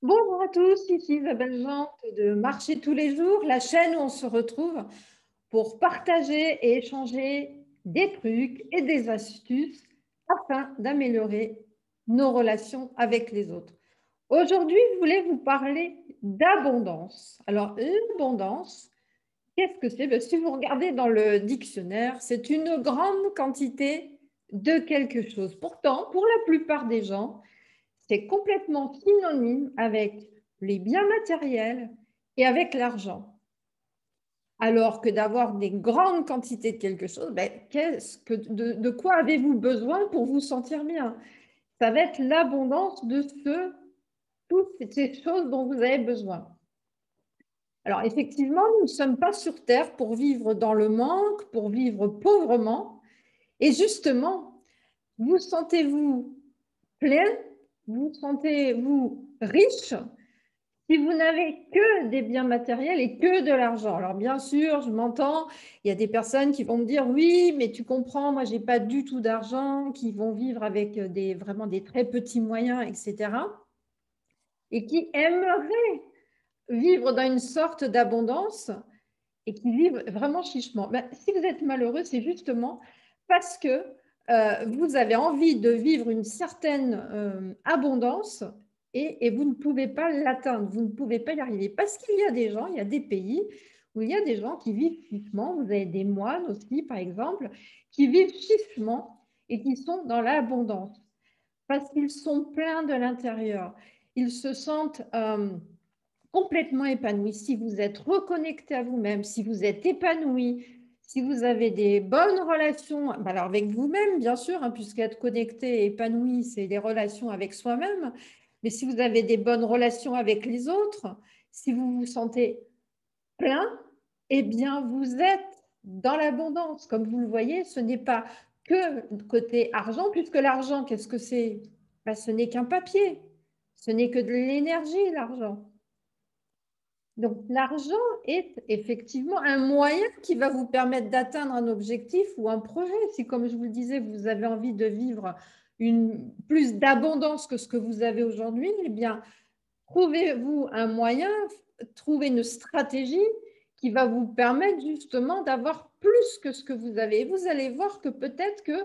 Bonjour à tous, ici Isabelle Jante de Marcher tous les jours, la chaîne où on se retrouve pour partager et échanger des trucs et des astuces afin d'améliorer nos relations avec les autres. Aujourd'hui, je voulais vous parler d'abondance. Alors, l'abondance, qu'est-ce que c'est? Si vous regardez dans le dictionnaire, c'est une grande quantité de quelque chose. Pourtant, pour la plupart des gens, c'est complètement synonyme avec les biens matériels et avec l'argent. Alors que d'avoir des grandes quantités de quelque chose, de quoi avez-vous besoin pour vous sentir bien? Ça va être l'abondance de toutes ces choses dont vous avez besoin. Alors effectivement, nous ne sommes pas sur Terre pour vivre dans le manque, pour vivre pauvrement. Et justement, vous sentez-vous plein? Vous sentez-vous riche si vous n'avez que des biens matériels et que de l'argent? Alors bien sûr, je m'entends, il y a des personnes qui vont me dire oui, mais tu comprends, moi j'ai pas du tout d'argent, qui vont vivre avec vraiment des très petits moyens, etc. Et qui aimeraient vivre dans une sorte d'abondance et qui vivent vraiment chichement. Si vous êtes malheureux, c'est justement parce que vous avez envie de vivre une certaine abondance et vous ne pouvez pas l'atteindre, vous ne pouvez pas y arriver. Parce qu'il y a des gens, il y a des pays où il y a des gens qui vivent chichement. Vous avez des moines aussi, par exemple, qui vivent chichement et qui sont dans l'abondance parce qu'ils sont pleins de l'intérieur. Ils se sentent complètement épanoui, si vous êtes reconnecté à vous-même, si vous êtes épanoui, si vous avez des bonnes relations, alors avec vous-même, bien sûr, puisqu'être connecté et épanoui, c'est des relations avec soi-même, mais si vous avez des bonnes relations avec les autres, si vous vous sentez plein, eh bien, vous êtes dans l'abondance. Comme vous le voyez, ce n'est pas que côté argent, puisque l'argent, qu'est-ce que c'est? Ce n'est qu'un papier, ce n'est que de l'énergie, l'argent. Donc, l'argent est effectivement un moyen qui va vous permettre d'atteindre un objectif ou un projet. Si, comme je vous le disais, vous avez envie de vivre plus d'abondance que ce que vous avez aujourd'hui, eh bien, trouvez-vous un moyen, trouvez une stratégie qui va vous permettre justement d'avoir plus que ce que vous avez. Et vous allez voir que peut-être que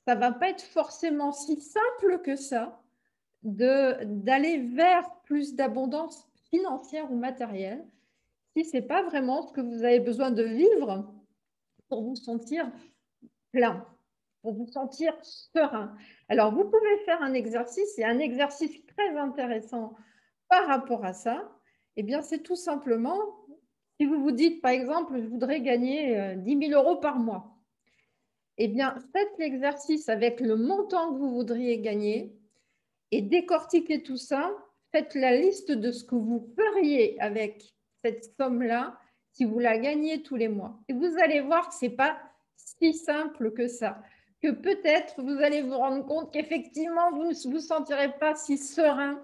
ça ne va pas être forcément si simple que ça d'aller vers plus d'abondance financière ou matérielle si ce n'est pas vraiment ce que vous avez besoin de vivre pour vous sentir plein, pour vous sentir serein. Alors, vous pouvez faire un exercice, et un exercice très intéressant par rapport à ça, eh bien, c'est tout simplement, si vous vous dites, par exemple, je voudrais gagner 10 000 euros par mois, eh bien, faites l'exercice avec le montant que vous voudriez gagner et décortiquez tout ça, faites la liste de ce que vous feriez avec cette somme-là si vous la gagnez tous les mois. Et vous allez voir que ce n'est pas si simple que ça, que peut-être vous allez vous rendre compte qu'effectivement, vous ne vous sentirez pas si serein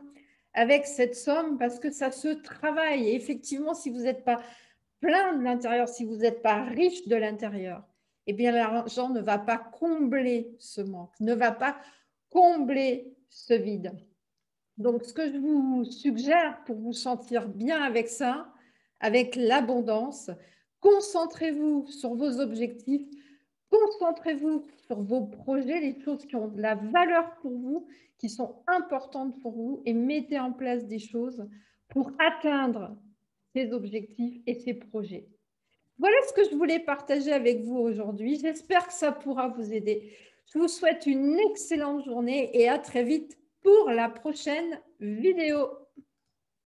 avec cette somme parce que ça se travaille. Et effectivement, si vous n'êtes pas plein de l'intérieur, si vous n'êtes pas riche de l'intérieur, eh bien l'argent ne va pas combler ce manque, ne va pas combler ce vide. Donc, ce que je vous suggère pour vous sentir bien avec ça, avec l'abondance, concentrez-vous sur vos objectifs, concentrez-vous sur vos projets, les choses qui ont de la valeur pour vous, qui sont importantes pour vous, et mettez en place des choses pour atteindre ces objectifs et ces projets. Voilà ce que je voulais partager avec vous aujourd'hui. J'espère que ça pourra vous aider. Je vous souhaite une excellente journée et à très vite pour la prochaine vidéo.